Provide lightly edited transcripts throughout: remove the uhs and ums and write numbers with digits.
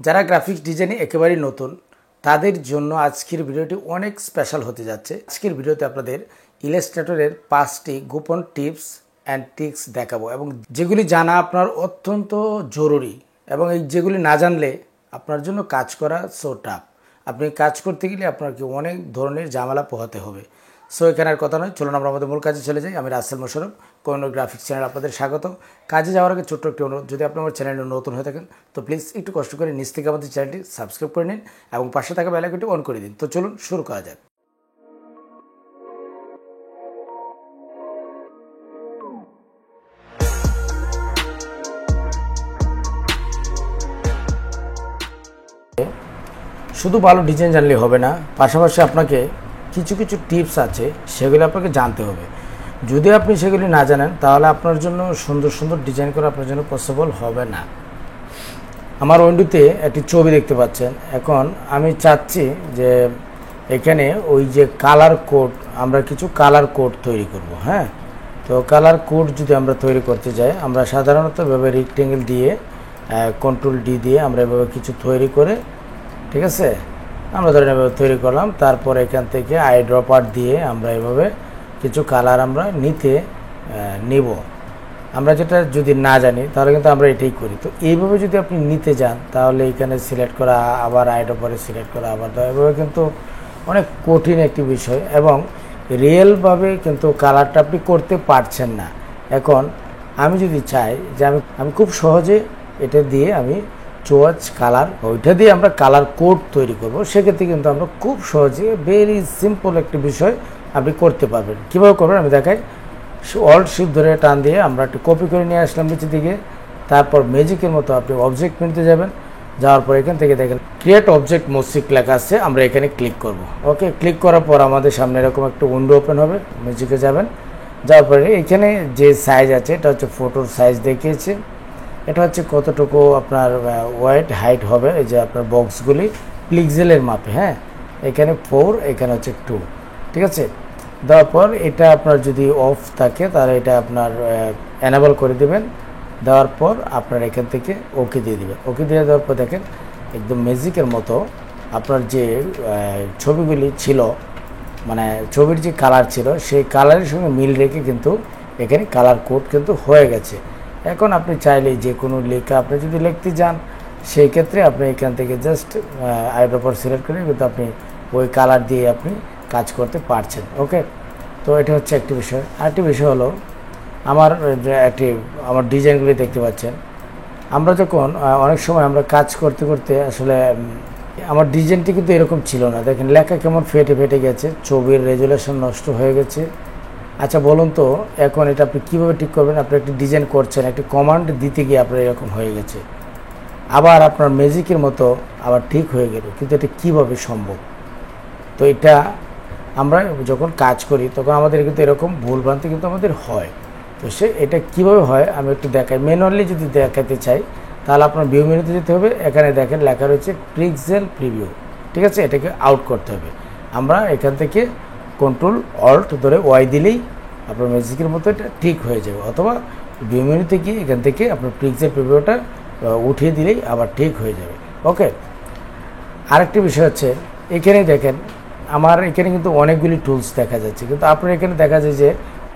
যারা গ্রাফিক্স ডিজাইনে একেবারেই নতুন তাদের জন্য আজকের ভিডিওটি অনেক স্পেশাল হতে যাচ্ছে। আজকের ভিডিওতে আপনাদের ইলাস্ট্রেটরের 5টি গোপন টিপস অ্যান্ড ট্রিক্স দেখাবো এবং যেগুলি জানা আপনার অত্যন্ত জরুরি এবং এই যেগুলি না জানলে আপনার জন্য কাজ করা সো টাফ। আপনি কাজ করতে গেলে আপনাকে অনেক ধরনের ঝামেলা পোহাতে হবে। সো এখানে আর কথা নয়, চলুন আমরা আমাদের মূল কাজে চলে যাই। আমি রাসেল মোশাররফ, কোহিনূর গ্রাফিক্স চ্যানেল আপনাদের স্বাগত। কাজে যাওয়ার আগে ছোট্ট একটি অনুরোধ, যদি আপনি আমার চ্যানেলে নতুন হয়ে থাকেন তো প্লিজ একটু কষ্ট করে নিচ থেকে আমাদের চ্যানেলটি সাবস্ক্রাইব করে নিন এবং পাশে থাকা বেল আইকনটি অন করে দিন। তো চলুন শুরু করা যাক। শুধু ভালো ডিজাইন জানলে হবে না, পাশাপাশি আপনাকে কিছু কিছু টিপস আছে সেগুলো আপনাকে জানতে হবে। যদি আপনি সেগুলি না জানেন তাহলে আপনার জন্য সুন্দর সুন্দর ডিজাইন করা আপনার জন্য পসিবল হবে না। আমার উইন্ডোতে একটি ছবি দেখতে পাচ্ছেন। এখন আমি চাচ্ছি যে এখানে ওই যে কালার কোড, আমরা কিছু কালার কোড তৈরি করব। হ্যাঁ, তো কালার কোড যদি আমরা তৈরি করতে যাই, আমরা সাধারণত এভাবে রেক্টেঙ্গেল দিয়ে কন্ট্রোল ডি দিয়ে আমরা এভাবে কিছু তৈরি করে, ঠিক আছে, আমরা ধরেন এভাবে তৈরি করলাম। তারপর এখান থেকে আই ড্রপার দিয়ে আমরা এভাবে কিছু কালার আমরা নিব। আমরা যেটা যদি না জানি তাহলে কিন্তু আমরা এটাই করি। তো এইভাবে যদি আপনি নিতে যান তাহলে এখানে সিলেক্ট করা, আবার আই ড্রপারে সিলেক্ট করা, আবার এভাবে কিন্তু অনেক কঠিন একটি বিষয় এবং রিয়েলভাবে কিন্তু কালারটা আপনি করতে পারছেন না। এখন আমি যদি চাই যে আমি খুব সহজে এটা দিয়ে আমি চোয়াচ কালার, ওইটা দিয়ে আমরা কালার কোড তৈরি করব, সেক্ষেত্রে কিন্তু আমরা খুব সহজে ভেরি সিম্পল একটি বিষয় আপনি করতে পারবেন। কীভাবে করবেন আমি দেখাই। অল্ট শিফট ধরে টান দিয়ে আমরা একটু কপি করে নিয়ে আসলাম নিচের দিকে। তারপর ম্যাজিকের মতো আপনি অবজেক্ট মেনুতে যাবেন। যাওয়ার পর এখান থেকে দেখেন ক্রিয়েট অবজেক্ট মোসিক লেখা আছে, আমরা এখানে ক্লিক করব। ওকে, ক্লিক করার পর আমাদের সামনে এরকম একটা উইন্ডো ওপেন হবে। ম্যাজিকে যাবেন, যাওয়ার পরে এখানে যে সাইজ আছে এটা হচ্ছে ফটোর সাইজ দেখিয়েছে। এটা হচ্ছে কতটুকু আপনার ওয়াইড হাইট হবে, এই যে আপনার বক্সগুলি পিক্সেলের মাপে। হ্যাঁ, এখানে 4, এখানে হচ্ছে 2, ঠিক আছে। দেওয়ার পর এটা আপনার যদি অফ থাকে তাহলে এটা আপনার এনেবল করে দেবেন। দেওয়ার পর আপনার এখান থেকে ওকে দিয়ে দেবেন। ওকে দিয়ে দেওয়ার পর দেখেন একদম ম্যাজিকের মতো আপনার যে ছবিগুলি ছিল, মানে ছবির যে কালার ছিল সেই কালারের সঙ্গে মিল রেখে কিন্তু এখানে কালার কোড কিন্তু হয়ে গেছে। এখন আপনি চাইলে যে কোনো লেখা আপনি যদি লিখতে যান সেই ক্ষেত্রে আপনি এখান থেকে জাস্ট আই ড্রপার সিলেক্ট করে কিন্তু আপনি ওই কালার দিয়ে আপনি কাজ করতে পারছেন। ওকে, তো এটা হচ্ছে একটি বিষয়। আরেকটি বিষয় হলো আমার ডিজাইনগুলি দেখতে পাচ্ছেন। আমরা যখন অনেক সময় আমরা কাজ করতে করতে আসলে আমার ডিজাইনটি কিন্তু এরকম ছিল না। দেখেন লেখা কেমন ফেটে ফেটে গেছে, ছবির রেজুলেশন নষ্ট হয়ে গেছে। আচ্ছা বলুন তো এখন এটা আপনি কীভাবে ঠিক করবেন? আপনি একটি ডিজাইন করছেন, একটি কমান্ড দিতে গিয়ে আপনার এরকম হয়ে গেছে, আবার আপনার ম্যাজিকের মতো আবার ঠিক হয়ে গেল, কিন্তু এটা কীভাবে সম্ভব? তো এটা আমরা যখন কাজ করি তখন আমাদের কিন্তু এরকম ভুলভ্রান্তি কিন্তু আমাদের হয়। তো এটা কীভাবে হয় আমি একটু দেখাই। ম্যানুয়ালি যদি দেখাতে চাই তাহলে আপনার ভিউ মেনুতে যেতে হবে। এখানে দেখেন লেখা রয়েছে পিক্সেল প্রিভিউ, ঠিক আছে, এটাকে আউট করতে হবে। আমরা এখান থেকে কন্ট্রোল অল্ট ধরে ওয়াই দিলেই আপনার ম্যাজিকের মতো এটা ঠিক হয়ে যাবে, অথবা ভিউ মেনুতে গিয়ে এখান থেকে আপনার পিক্সেল প্রিভিউটা উঠিয়ে দিলেই আবার ঠিক হয়ে যাবে। ওকে, আরেকটি বিষয় হচ্ছে এখানে দেখেন আমার এখানে কিন্তু অনেকগুলি টুলস দেখা যাচ্ছে, কিন্তু আপনার এখানে দেখা যায় যে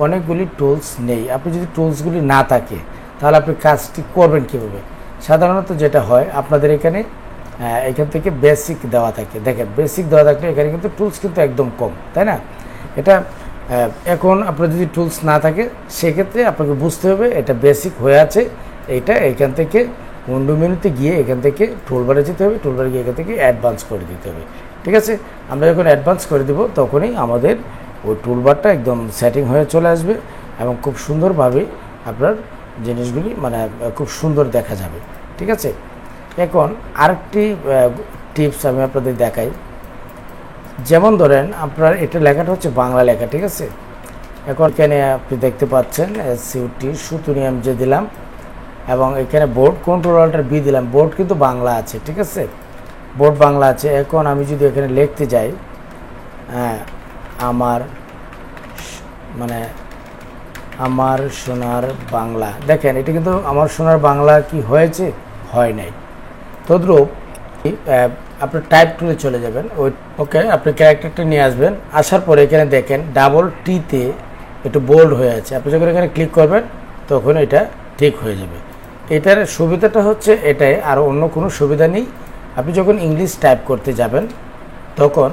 অনেকগুলি টুলস নেই। আপনি যদি টুলসগুলি না থাকে তাহলে আপনি কাজটি করবেন কীভাবে? সাধারণত যেটা হয় আপনাদের এখান থেকে বেসিক দেওয়া থাকে। দেখেন বেসিক দেওয়া থাকলে এখানে কিন্তু টুলস কিন্তু একদম কম, তাই না? এটা এখন আপনার যদি টুলস না থাকে সেক্ষেত্রে আপনাকে বুঝতে হবে এটা বেসিক হয়ে আছে। এইটা এখান থেকে উইন্ডো মেনুতে গিয়ে এখান থেকে টুলবারে যেতে হবে, টুলবারে গিয়ে এখান থেকে অ্যাডভান্স করে দিতে হবে, ঠিক আছে। আমরা যখন অ্যাডভান্স করে দেব তখনই আমাদের ওই টুলবারটা একদম সেটিং হয়ে চলে আসবে এবং খুব সুন্দরভাবে আপনার জিনিসগুলি মানে খুব সুন্দর দেখা যাবে, ঠিক আছে। এখন আরেকটি টিপস আমি আপনাদের দেখাই। যেমন ধরেন আপনার এটা লেখাটা হচ্ছে বাংলা লেখা, ঠিক আছে। এখন এখানে আপনি দেখতে পাচ্ছেন সিউটি সুতুনিয়াম যে দিলাম এবং এখানে বোর্ড কন্ট্রোল অল্টার বি দিলাম। বোর্ড কিন্তু বাংলা আছে, ঠিক আছে, বোর্ড বাংলা আছে। এখন আমি যদি এখানে লিখতে যাই আমার সোনার বাংলা, দেখেন এটা কিন্তু আমার সোনার বাংলা কি হয়েছে? হয় নাই। তদ্রূপ আপনার টাইপ টুলে চলে যাবেন। ওকে, আপনি ক্যারেক্টারটা নিয়ে আসবেন। আসার পরে এখানে দেখেন ডাবল টিতে একটু বোল্ড হয়ে আছে। আপনি যখন এখানে ক্লিক করবেন তখন এটা ঠিক হয়ে যাবে। এটার সুবিধাটা হচ্ছে এটাই, আর অন্য কোনো সুবিধা নেই। আপনি যখন ইংলিশ টাইপ করতে যাবেন তখন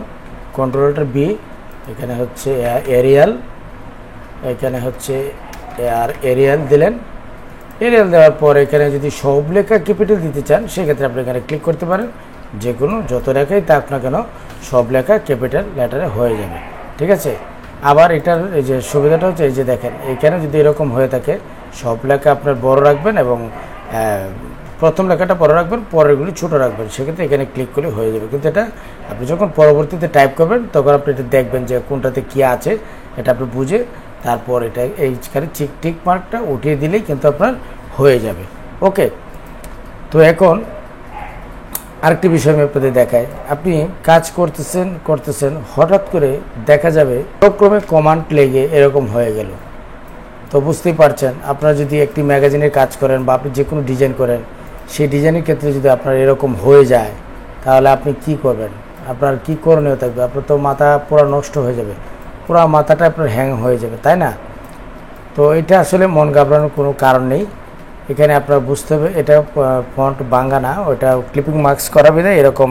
কন্ট্রোলটার বি, এখানে হচ্ছে এরিয়াল, এখানে হচ্ছে এরিয়াল দিলেন। এরিয়াল দেওয়ার পর এখানে যদি সব লেখা ক্যাপিটাল দিতে চান সেক্ষেত্রে আপনি এখানে ক্লিক করতে পারেন। যে কোনো যত লেখাই থাক না কেন সব লেখা ক্যাপিটাল লেটারে হয়ে যাবে, ঠিক আছে। আবার এটার এই যে সুবিধাটা হচ্ছে এই যে দেখেন এখানে যদি এরকম হয়ে থাকে সব লেখা আপনার বড় রাখবেন এবং প্রথম লেখাটা বড় রাখবেন, পরেরগুলি ছোটো রাখবেন, সেক্ষেত্রে এখানে ক্লিক করলে হয়ে যাবে। কিন্তু এটা আপনি যখন পরবর্তীতে টাইপ করবেন তখন আপনি এটা দেখবেন যে কোনটাতে কী আছে এটা আপনি বুঝে তারপর এটা এইখানে টিক মার্কটা উঠিয়ে দিলেই কিন্তু আপনার হয়ে যাবে। ওকে, তো এখন আরেকটি বিষয় আমি আপনাদের দেখাই। আপনি কাজ করতেছেন হঠাৎ করে দেখা যাবে ক্রমে কমান্ড লেগে এরকম হয়ে গেল। তো বুঝতেই পারছেন, আপনারা যদি একটি ম্যাগাজিনের কাজ করেন বা আপনি যে কোনো ডিজাইন করেন, সেই ডিজাইনের ক্ষেত্রে যদি আপনার এরকম হয়ে যায় তাহলে আপনি কি করবেন? আপনার কি করণীয় থাকবে? আপনার তো মাথা পুরো নষ্ট হয়ে যাবে, পুরো মাথাটা আপনার হ্যাং হয়ে যাবে, তাই না? তো এটা আসলে মন ঘাবড়ানোর কোনো কারণ নেই। এখানে আপনার বুঝতে হবে এটা ফন্ট বাঙ্গা না, ওটা ক্লিপিং মার্কস করা বিধায় এরকম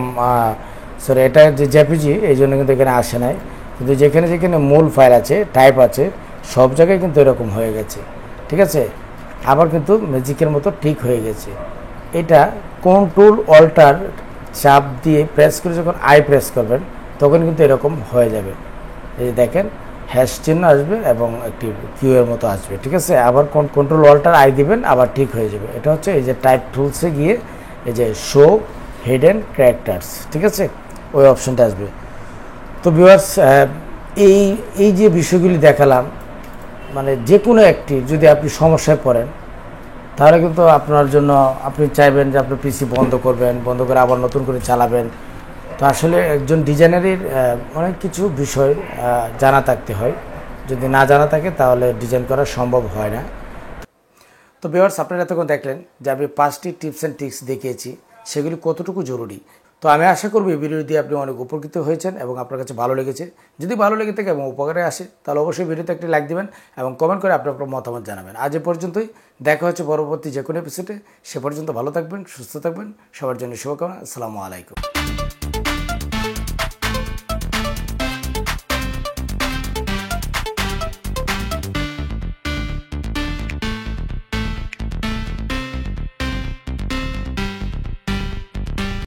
সরি এটা যে জেপিজি এই জন্য কিন্তু এখানে আসে নাই। কিন্তু যেখানে যেখানে মূল ফাইল আছে, টাইপ আছে, সব জায়গায় কিন্তু এরকম হয়ে গেছে, ঠিক আছে। আবার কিন্তু ম্যাজিকের মতো ঠিক হয়ে গেছে। এটা কন্ট্রোল অল্টার চাপ দিয়ে প্রেস করে যখন আই প্রেস করবেন তখন কিন্তু এরকম হয়ে যাবে। এই যে দেখেন হ্যাশ চিহ্ন আসবে এবং একটি কিউ এর মতো আসবে, ঠিক আছে। আবার কন্ট্রোল অল্টার আই দিবেন, আবার ঠিক হয়ে যাবে। এটা হচ্ছে এই যে টাইপ টুলসে গিয়ে এই যে শো হিডেন ক্যারেক্টার্স, ঠিক আছে, ওই অপশনটা আসবে। তো ভিউয়ার্স, এই যে বিষয়গুলি দেখালাম, মানে যে কোনো একটি যদি আপনি সমস্যায় পড়েন তাহলে কিন্তু আপনার জন্য আপনি চাইবেন যে আপনি পিসি বন্ধ করবেন, বন্ধ করে আবার নতুন করে চালাবেন। তো আসলে একজন ডিজাইনারের অনেক কিছু বিষয় জানা থাকতে হয়। যদি না জানা থাকে তাহলে ডিজাইন করা সম্ভব হয় না। তো ভিউয়ার্স, আপনারা এতক্ষণ দেখলেন যে আমি 5টি টিপস অ্যান্ড ট্রিক্স দেখিয়েছি, সেগুলি কতটুকু জরুরি। তো আমি আশা করব এই ভিডিও দিয়ে আপনি অনেক উপকৃত হয়েছেন এবং আপনার কাছে ভালো লেগেছে। যদি ভালো লেগে থাকে এবং উপকারে আসে তাহলে অবশ্যই ভিডিওতে একটি লাইক দিবেন এবং কমেন্ট করে আপনার মতামত জানাবেন। আজ এ পর্যন্তই, দেখা হচ্ছে পরবর্তী যে কোনো এপিসোডে। সে পর্যন্ত ভালো থাকবেন, সুস্থ থাকবেন, সবার জন্য শুভকামনা। আসসালামু আলাইকুম।